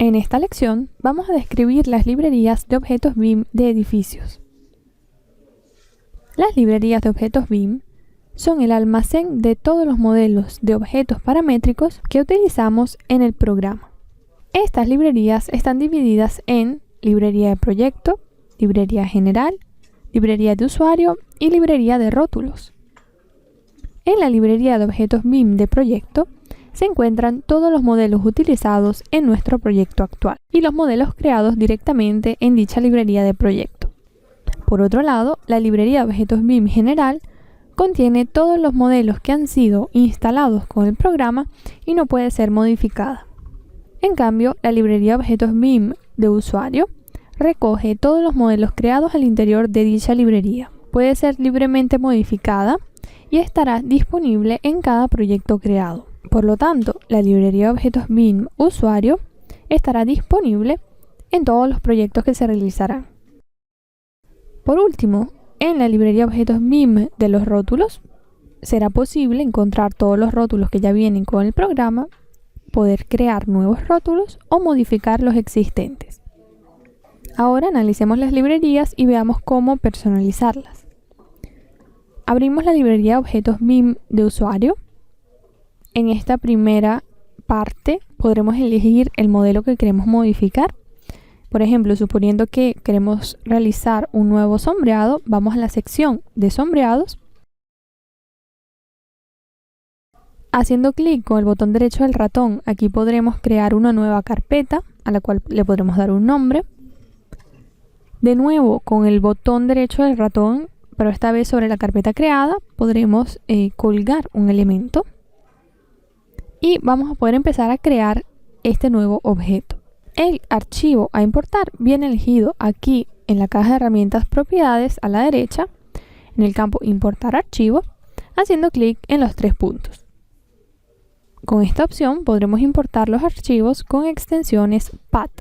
En esta lección vamos a describir las librerías de objetos BIM de edificios. Las librerías de objetos BIM son el almacén de todos los modelos de objetos paramétricos que utilizamos en el programa. Estas librerías están divididas en librería de proyecto, librería general, librería de usuario y librería de rótulos. En la librería de objetos BIM de proyecto se encuentran todos los modelos utilizados en nuestro proyecto actual y los modelos creados directamente en dicha librería de proyecto. Por otro lado, la librería de objetos BIM general contiene todos los modelos que han sido instalados con el programa y no puede ser modificada. En cambio, la librería de objetos BIM de usuario recoge todos los modelos creados al interior de dicha librería. Puede ser libremente modificada y estará disponible en cada proyecto creado. Por lo tanto, la librería de objetos BIM usuario estará disponible en todos los proyectos que se realizarán. Por último, en la librería de objetos BIM de los rótulos, será posible encontrar todos los rótulos que ya vienen con el programa, poder crear nuevos rótulos o modificar los existentes. Ahora analicemos las librerías y veamos cómo personalizarlas. Abrimos la librería de objetos BIM de usuario. En esta primera parte podremos elegir el modelo que queremos modificar. Por ejemplo, suponiendo que queremos realizar un nuevo sombreado, vamos a la sección de sombreados. Haciendo clic con el botón derecho del ratón, aquí podremos crear una nueva carpeta a la cual le podremos dar un nombre. De nuevo, con el botón derecho del ratón, pero esta vez sobre la carpeta creada, podremos colgar un elemento. Y vamos a poder empezar a crear este nuevo objeto. El archivo a importar viene elegido aquí en la caja de herramientas propiedades a la derecha, en el campo importar archivo, haciendo clic en los tres puntos. Con esta opción podremos importar los archivos con extensiones PAT.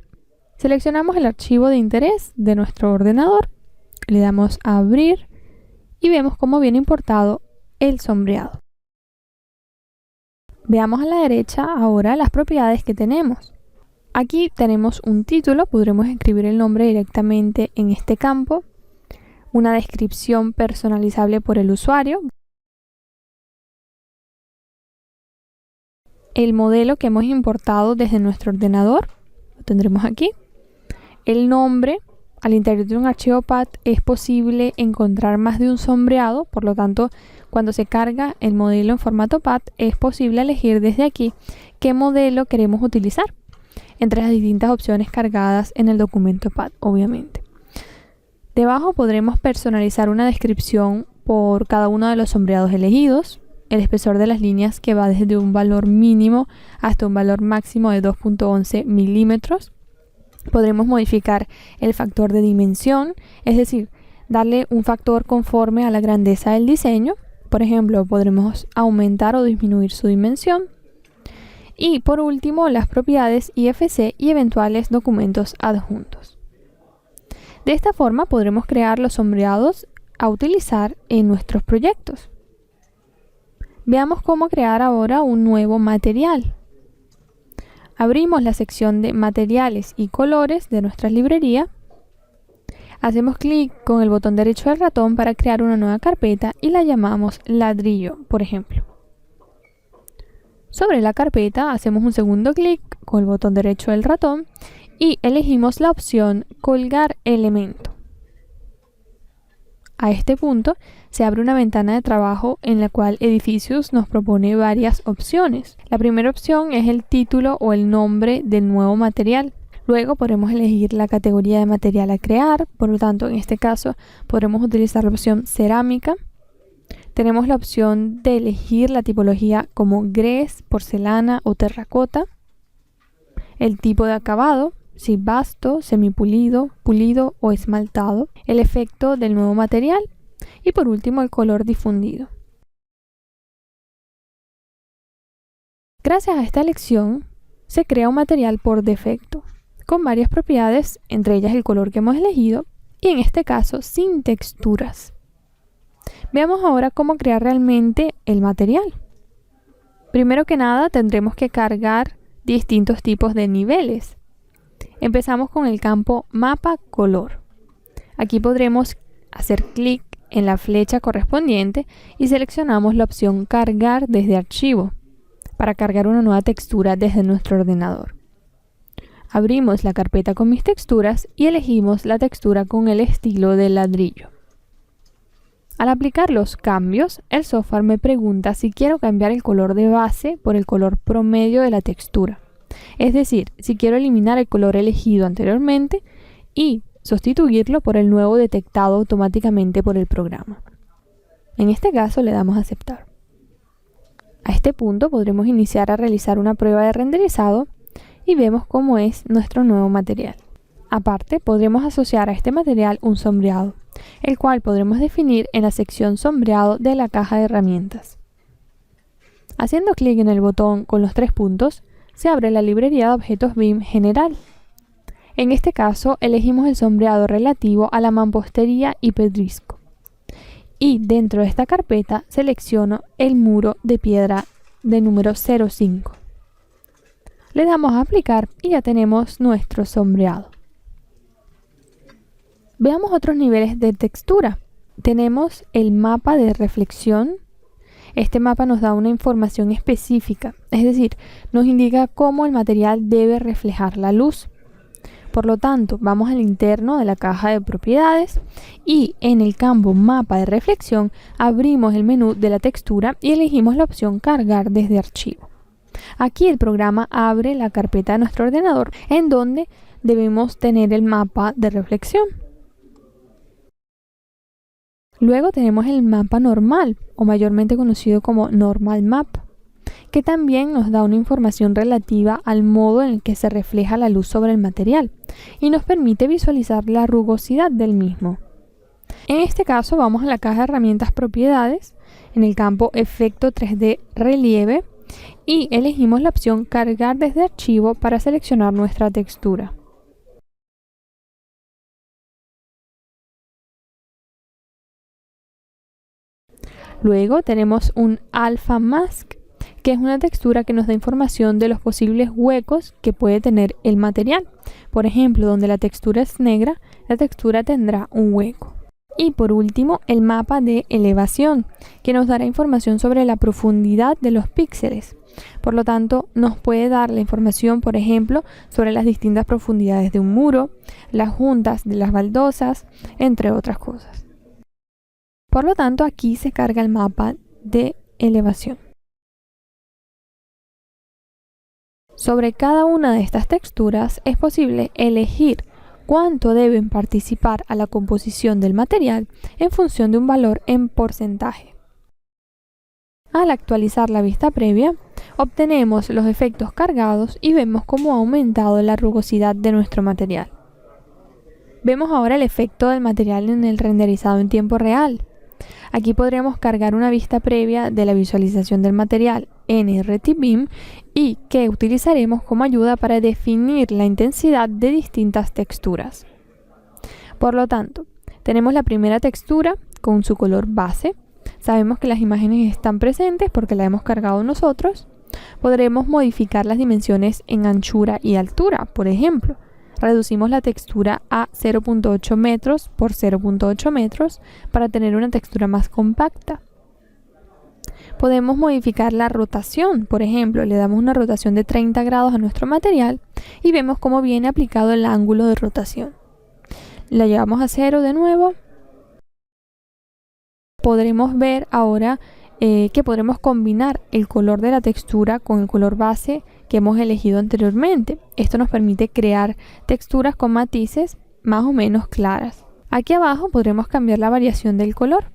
Seleccionamos el archivo de interés de nuestro ordenador, le damos a abrir y vemos cómo viene importado el sombreado. Veamos a la derecha ahora las propiedades que tenemos. Aquí tenemos un título, podremos escribir el nombre directamente en este campo, una descripción personalizable por el usuario, el modelo que hemos importado desde nuestro ordenador, lo tendremos aquí, el nombre. Al interior de un archivo PAT es posible encontrar más de un sombreado, por lo tanto, cuando se carga el modelo en formato PAT, es posible elegir desde aquí qué modelo queremos utilizar, entre las distintas opciones cargadas en el documento PAT, obviamente. Debajo podremos personalizar una descripción por cada uno de los sombreados elegidos, el espesor de las líneas que va desde un valor mínimo hasta un valor máximo de 2.11 milímetros. Podremos modificar el factor de dimensión, es decir, darle un factor conforme a la grandeza del diseño. Por ejemplo, podremos aumentar o disminuir su dimensión. Y por último, las propiedades IFC y eventuales documentos adjuntos. De esta forma podremos crear los sombreados a utilizar en nuestros proyectos. Veamos cómo crear ahora un nuevo material. Abrimos la sección de materiales y colores de nuestra librería. Hacemos clic con el botón derecho del ratón para crear una nueva carpeta y la llamamos ladrillo, por ejemplo. Sobre la carpeta hacemos un segundo clic con el botón derecho del ratón y elegimos la opción colgar elemento. A este punto se abre una ventana de trabajo en la cual Edificios nos propone varias opciones. La primera opción es el título o el nombre del nuevo material. Luego podremos elegir la categoría de material a crear, por lo tanto en este caso podremos utilizar la opción cerámica. Tenemos la opción de elegir la tipología como grés, porcelana o terracota. El tipo de acabado, si basto, semipulido, pulido o esmaltado. El efecto del nuevo material. Y por último el color difundido. Gracias a esta elección se crea un material por defecto, con varias propiedades, entre ellas el color que hemos elegido, y en este caso sin texturas. Veamos ahora cómo crear realmente el material. Primero que nada tendremos que cargar distintos tipos de niveles. Empezamos con el campo Mapa Color. Aquí podremos hacer clic en la flecha correspondiente y seleccionamos la opción Cargar desde archivo para cargar una nueva textura desde nuestro ordenador. Abrimos la carpeta con mis texturas y elegimos la textura con el estilo de ladrillo. Al aplicar los cambios, el software me pregunta si quiero cambiar el color de base por el color promedio de la textura. Es decir, si quiero eliminar el color elegido anteriormente y sustituirlo por el nuevo detectado automáticamente por el programa. En este caso le damos a aceptar. A este punto podremos iniciar a realizar una prueba de renderizado y vemos cómo es nuestro nuevo material. Aparte, podremos asociar a este material un sombreado, el cual podremos definir en la sección sombreado de la caja de herramientas. Haciendo clic en el botón con los 3 puntos, se abre la librería de objetos BIM general. En este caso, elegimos el sombreado relativo a la mampostería y pedrisco. Y dentro de esta carpeta selecciono el muro de piedra de número 05. Le damos a aplicar y ya tenemos nuestro sombreado. Veamos otros niveles de textura. Tenemos el mapa de reflexión. Este mapa nos da una información específica, es decir, nos indica cómo el material debe reflejar la luz. Por lo tanto, vamos al interno de la caja de propiedades y en el campo Mapa de reflexión abrimos el menú de la textura y elegimos la opción Cargar desde archivo. Aquí el programa abre la carpeta de nuestro ordenador en donde debemos tener el mapa de reflexión. Luego tenemos el mapa normal, o mayormente conocido como Normal Map, que también nos da una información relativa al modo en el que se refleja la luz sobre el material y nos permite visualizar la rugosidad del mismo. En este caso vamos a la caja de herramientas propiedades, en el campo Efecto 3D Relieve y elegimos la opción Cargar desde archivo para seleccionar nuestra textura. Luego tenemos un Alpha Mask, que es una textura que nos da información de los posibles huecos que puede tener el material. Por ejemplo, donde la textura es negra, la textura tendrá un hueco. Y por último, el mapa de elevación, que nos dará información sobre la profundidad de los píxeles. Por lo tanto, nos puede dar la información, por ejemplo, sobre las distintas profundidades de un muro, las juntas de las baldosas, entre otras cosas. Por lo tanto, aquí se carga el mapa de elevación. Sobre cada una de estas texturas es posible elegir cuánto deben participar a la composición del material en función de un valor en porcentaje. Al actualizar la vista previa, obtenemos los efectos cargados y vemos cómo ha aumentado la rugosidad de nuestro material. Vemos ahora el efecto del material en el renderizado en tiempo real. Aquí podremos cargar una vista previa de la visualización del material en RTBIM y que utilizaremos como ayuda para definir la intensidad de distintas texturas. Por lo tanto, tenemos la primera textura con su color base. Sabemos que las imágenes están presentes porque las hemos cargado nosotros. Podremos modificar las dimensiones en anchura y altura, por ejemplo. Reducimos la textura a 0.8 metros por 0.8 metros para tener una textura más compacta. Podemos modificar la rotación, por ejemplo, le damos una rotación de 30 grados a nuestro material y vemos cómo viene aplicado el ángulo de rotación. La llevamos a 0 de nuevo. Podremos ver ahora que podremos combinar el color de la textura con el color base que hemos elegido anteriormente. Esto nos permite crear texturas con matices más o menos claras. Aquí abajo podremos cambiar la variación del color,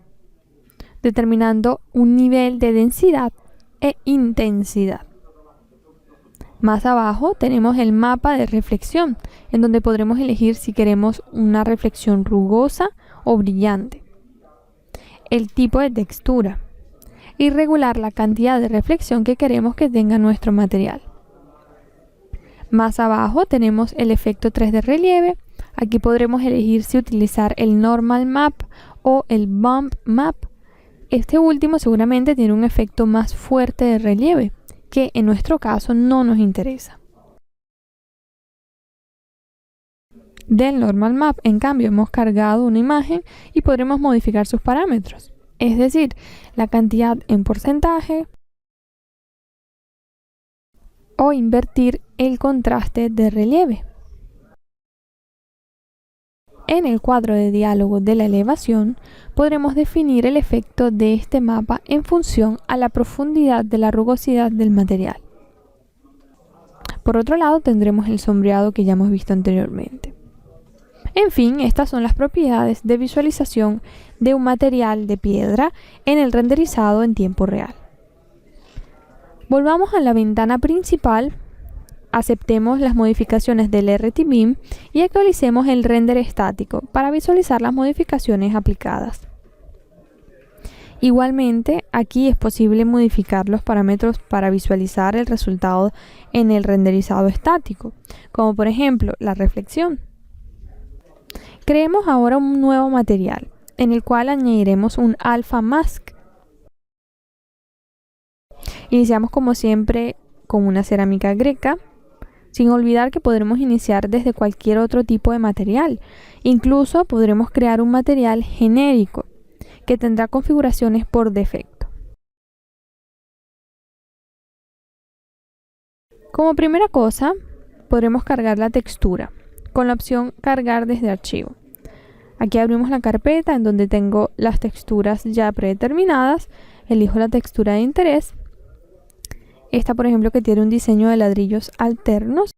determinando un nivel de densidad e intensidad. Más abajo tenemos el mapa de reflexión, en donde podremos elegir si queremos una reflexión rugosa o brillante, el tipo de textura y regular la cantidad de reflexión que queremos que tenga nuestro material. Más abajo tenemos el efecto 3D relieve. Aquí podremos elegir si utilizar el Normal Map o el Bump Map. Este último seguramente tiene un efecto más fuerte de relieve, que en nuestro caso no nos interesa. Del normal map, en cambio, hemos cargado una imagen y podremos modificar sus parámetros, es decir, la cantidad en porcentaje o invertir el contraste de relieve. En el cuadro de diálogo de la elevación, podremos definir el efecto de este mapa en función a la profundidad de la rugosidad del material. Por otro lado, tendremos el sombreado que ya hemos visto anteriormente. En fin, estas son las propiedades de visualización de un material de piedra en el renderizado en tiempo real. Volvamos a la ventana principal, aceptemos las modificaciones del RTBeam y actualicemos el render estático para visualizar las modificaciones aplicadas. Igualmente, aquí es posible modificar los parámetros para visualizar el resultado en el renderizado estático, como por ejemplo la reflexión. Creemos ahora un nuevo material, en el cual añadiremos un alpha mask. Iniciamos como siempre con una cerámica greca, sin olvidar que podremos iniciar desde cualquier otro tipo de material. Incluso podremos crear un material genérico, que tendrá configuraciones por defecto. Como primera cosa, podremos cargar la textura con la opción cargar desde archivo. Aquí abrimos la carpeta en donde tengo las texturas ya predeterminadas, elijo la textura de interés. Esta, por ejemplo, que tiene un diseño de ladrillos alternos.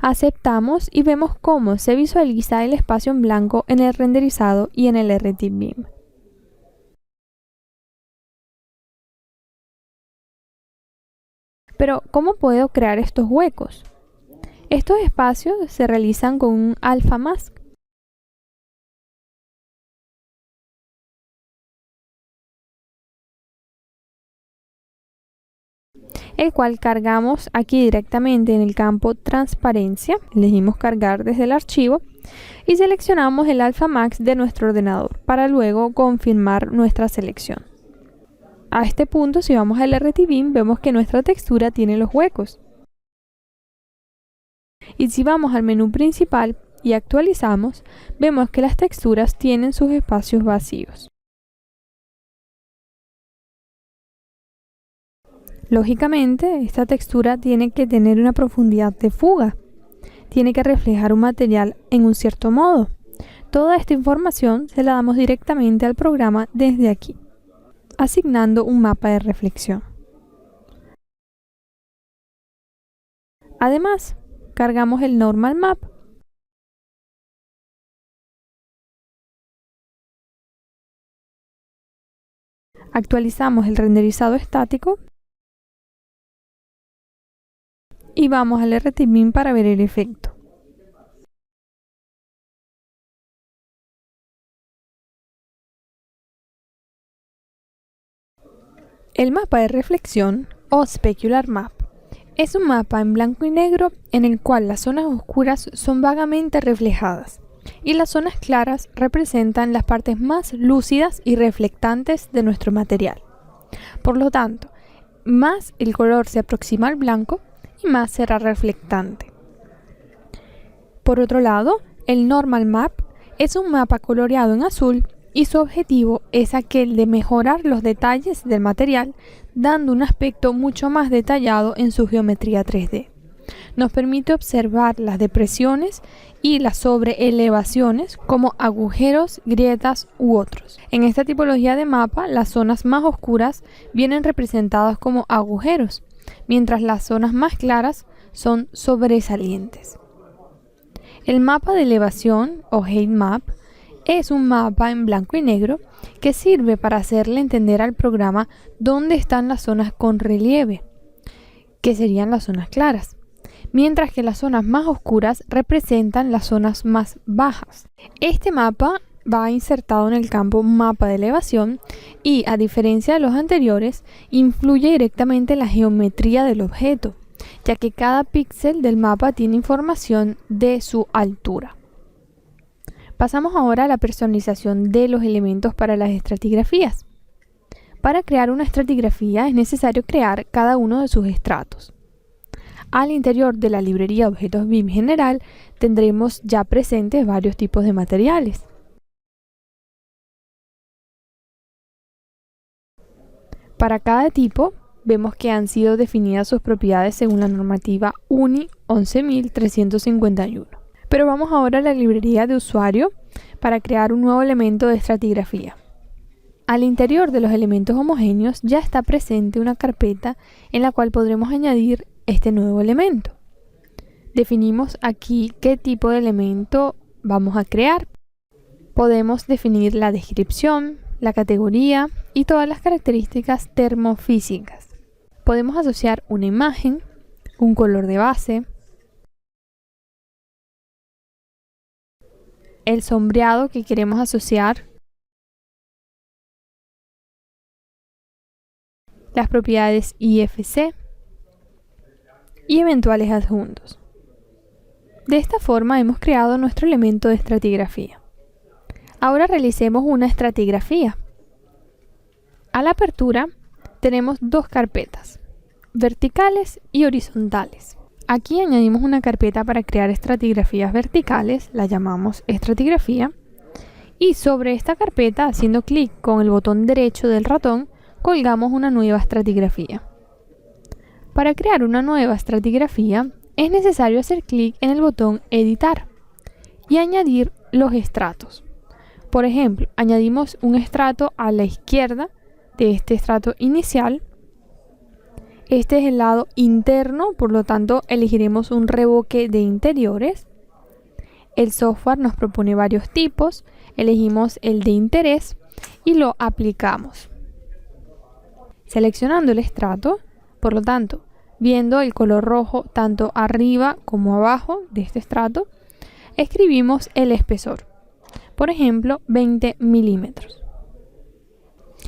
Aceptamos y vemos cómo se visualiza el espacio en blanco en el renderizado y en el RTBeam. Pero, ¿cómo puedo crear estos huecos? Estos espacios se realizan con un alpha mask. El cual cargamos aquí directamente en el campo transparencia, elegimos cargar desde el archivo y seleccionamos el alpha max de nuestro ordenador para luego confirmar nuestra selección. A este punto, si vamos al RTBeam, vemos que nuestra textura tiene los huecos. Y si vamos al menú principal y actualizamos, vemos que las texturas tienen sus espacios vacíos. Lógicamente, esta textura tiene que tener una profundidad de fuga. Tiene que reflejar un material en un cierto modo. Toda esta información se la damos directamente al programa desde aquí, asignando un mapa de reflexión. Además, cargamos el normal map. Actualizamos el renderizado estático y vamos al RTBeam para ver el efecto. El mapa de reflexión o Specular Map es un mapa en blanco y negro en el cual las zonas oscuras son vagamente reflejadas y las zonas claras representan las partes más lúcidas y reflectantes de nuestro material. Por lo tanto, más el color se aproxima al blanco y más será reflectante. Por otro lado, el Normal Map es un mapa coloreado en azul y su objetivo es aquel de mejorar los detalles del material, dando un aspecto mucho más detallado en su geometría 3D. Nos permite observar las depresiones y las sobreelevaciones como agujeros, grietas u otros. En esta tipología de mapa, las zonas más oscuras vienen representadas como agujeros, mientras las zonas más claras son sobresalientes. El mapa de elevación o height map es un mapa en blanco y negro que sirve para hacerle entender al programa dónde están las zonas con relieve, que serían las zonas claras, mientras que las zonas más oscuras representan las zonas más bajas. Este mapa va insertado en el campo mapa de elevación y, a diferencia de los anteriores, influye directamente en la geometría del objeto, ya que cada píxel del mapa tiene información de su altura. Pasamos ahora a la personalización de los elementos para las estratigrafías. Para crear una estratigrafía es necesario crear cada uno de sus estratos. al interior de la librería de objetos BIM general tendremos ya presentes varios tipos de materiales. Para cada tipo, vemos que han sido definidas sus propiedades según la normativa UNI 11351. Pero vamos ahora a la librería de usuario para crear un nuevo elemento de estratigrafía. Al interior de los elementos homogéneos ya está presente una carpeta en la cual podremos añadir este nuevo elemento. Definimos aquí qué tipo de elemento vamos a crear. Podemos definir la descripción, la categoría y todas las características termofísicas. Podemos asociar una imagen, un color de base, el sombreado que queremos asociar, las propiedades IFC y eventuales adjuntos. De esta forma hemos creado nuestro elemento de estratigrafía. Ahora realicemos una estratigrafía. A la apertura tenemos dos carpetas, verticales y horizontales. Aquí añadimos una carpeta para crear estratigrafías verticales, la llamamos estratigrafía, y sobre esta carpeta, haciendo clic con el botón derecho del ratón, colgamos una nueva estratigrafía. Para crear una nueva estratigrafía es necesario hacer clic en el botón editar y añadir los estratos. Por ejemplo, añadimos un estrato a la izquierda de este estrato inicial. Este es el lado interno, por lo tanto elegiremos un revoque de interiores. El software nos propone varios tipos, elegimos el de interés y lo aplicamos. Seleccionando el estrato, por lo tanto, viendo el color rojo tanto arriba como abajo de este estrato, escribimos el espesor. Por ejemplo, 20 milímetros.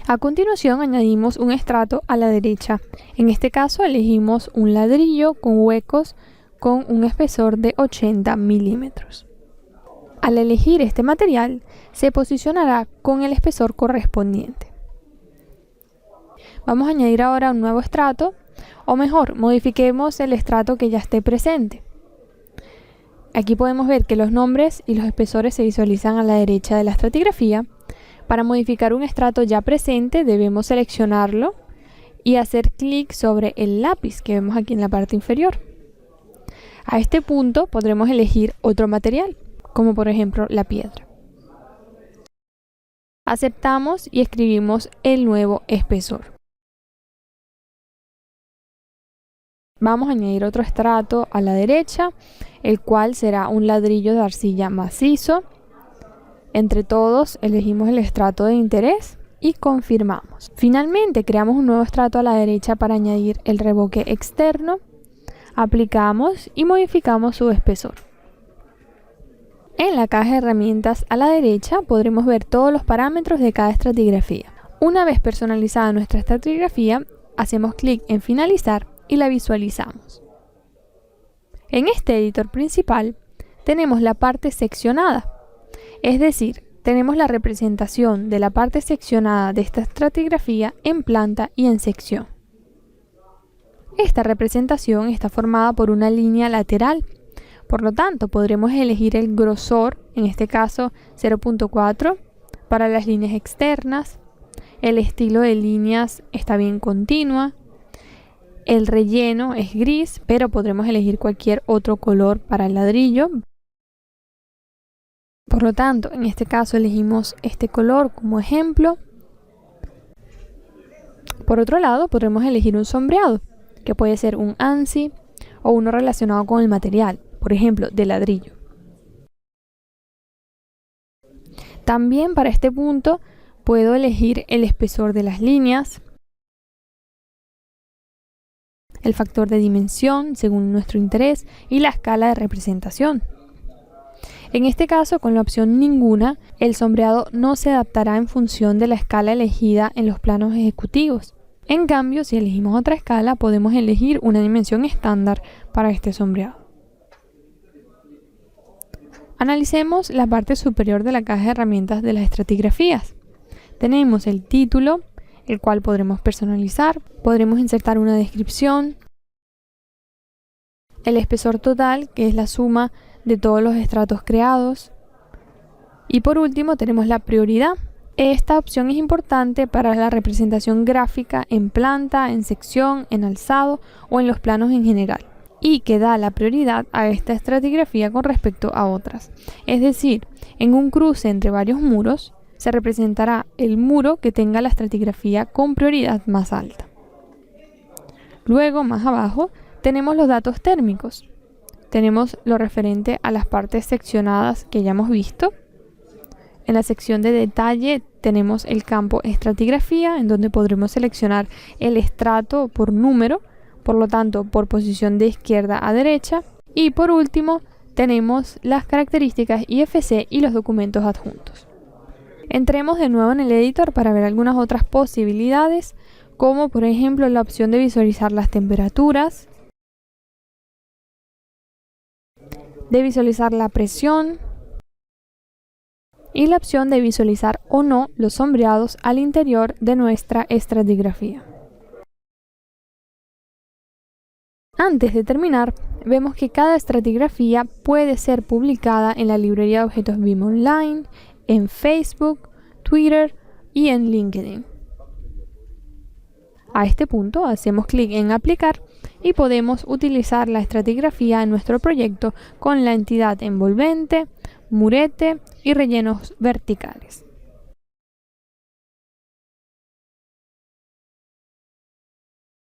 A continuación añadimos un estrato a la derecha. En este caso elegimos un ladrillo con huecos con un espesor de 80 milímetros. Al elegir este material, se posicionará con el espesor correspondiente. Vamos a añadir ahora un nuevo estrato, o mejor, modifiquemos el estrato que ya esté presente. Aquí podemos ver que los nombres y los espesores se visualizan a la derecha de la estratigrafía. Para modificar un estrato ya presente debemos seleccionarlo y hacer clic sobre el lápiz que vemos aquí en la parte inferior. A este punto podremos elegir otro material, como por ejemplo la piedra. Aceptamos y escribimos el nuevo espesor. Vamos a añadir otro estrato a la derecha, el cual será un ladrillo de arcilla macizo. Entre todos elegimos el estrato de interés y confirmamos. Finalmente creamos un nuevo estrato a la derecha para añadir el revoque externo. Aplicamos y modificamos su espesor. En la caja de herramientas a la derecha podremos ver todos los parámetros de cada estratigrafía. Una vez personalizada nuestra estratigrafía, hacemos clic en finalizar y la visualizamos. En este editor principal tenemos la parte seccionada, es decir, tenemos la representación de la parte seccionada de esta estratigrafía en planta y en sección. Esta representación está formada por una línea lateral, por lo tanto podremos elegir el grosor, en este caso 0.4, para las líneas externas. El estilo de líneas está bien continua. El relleno es gris, pero podremos elegir cualquier otro color para el ladrillo. Por lo tanto, en este caso elegimos este color como ejemplo. Por otro lado, podremos elegir un sombreado, que puede ser un ANSI o uno relacionado con el material, por ejemplo, de ladrillo. También para este punto puedo elegir el espesor de las líneas, el factor de dimensión según nuestro interés y la escala de representación. En este caso, con la opción ninguna, el sombreado no se adaptará en función de la escala elegida en los planos ejecutivos. En cambio, si elegimos otra escala, podemos elegir una dimensión estándar para este sombreado. Analicemos la parte superior de la caja de herramientas de las estratigrafías. Tenemos el título, el cual podremos personalizar, podremos insertar una descripción, el espesor total, que es la suma de todos los estratos creados. Y por último tenemos la prioridad. Esta opción es importante para la representación gráfica en planta, en sección, en alzado o en los planos en general, y que da la prioridad a esta estratigrafía con respecto a otras. Es decir, en un cruce entre varios muros, se representará el muro que tenga la estratigrafía con prioridad más alta. Luego, más abajo, tenemos los datos térmicos. Tenemos lo referente a las partes seccionadas que ya hemos visto. En la sección de detalle tenemos el campo estratigrafía, en donde podremos seleccionar el estrato por número, por lo tanto por posición de izquierda a derecha. Y por último tenemos las características IFC y los documentos adjuntos. Entremos de nuevo en el editor para ver algunas otras posibilidades, como por ejemplo la opción de visualizar las temperaturas, de visualizar la presión, y la opción de visualizar o no los sombreados al interior de nuestra estratigrafía. Antes de terminar, vemos que cada estratigrafía puede ser publicada en la librería de objetos BIM Online, en Facebook, Twitter y en LinkedIn. A este punto hacemos clic en Aplicar y podemos utilizar la estratigrafía en nuestro proyecto con la entidad envolvente, murete y rellenos verticales.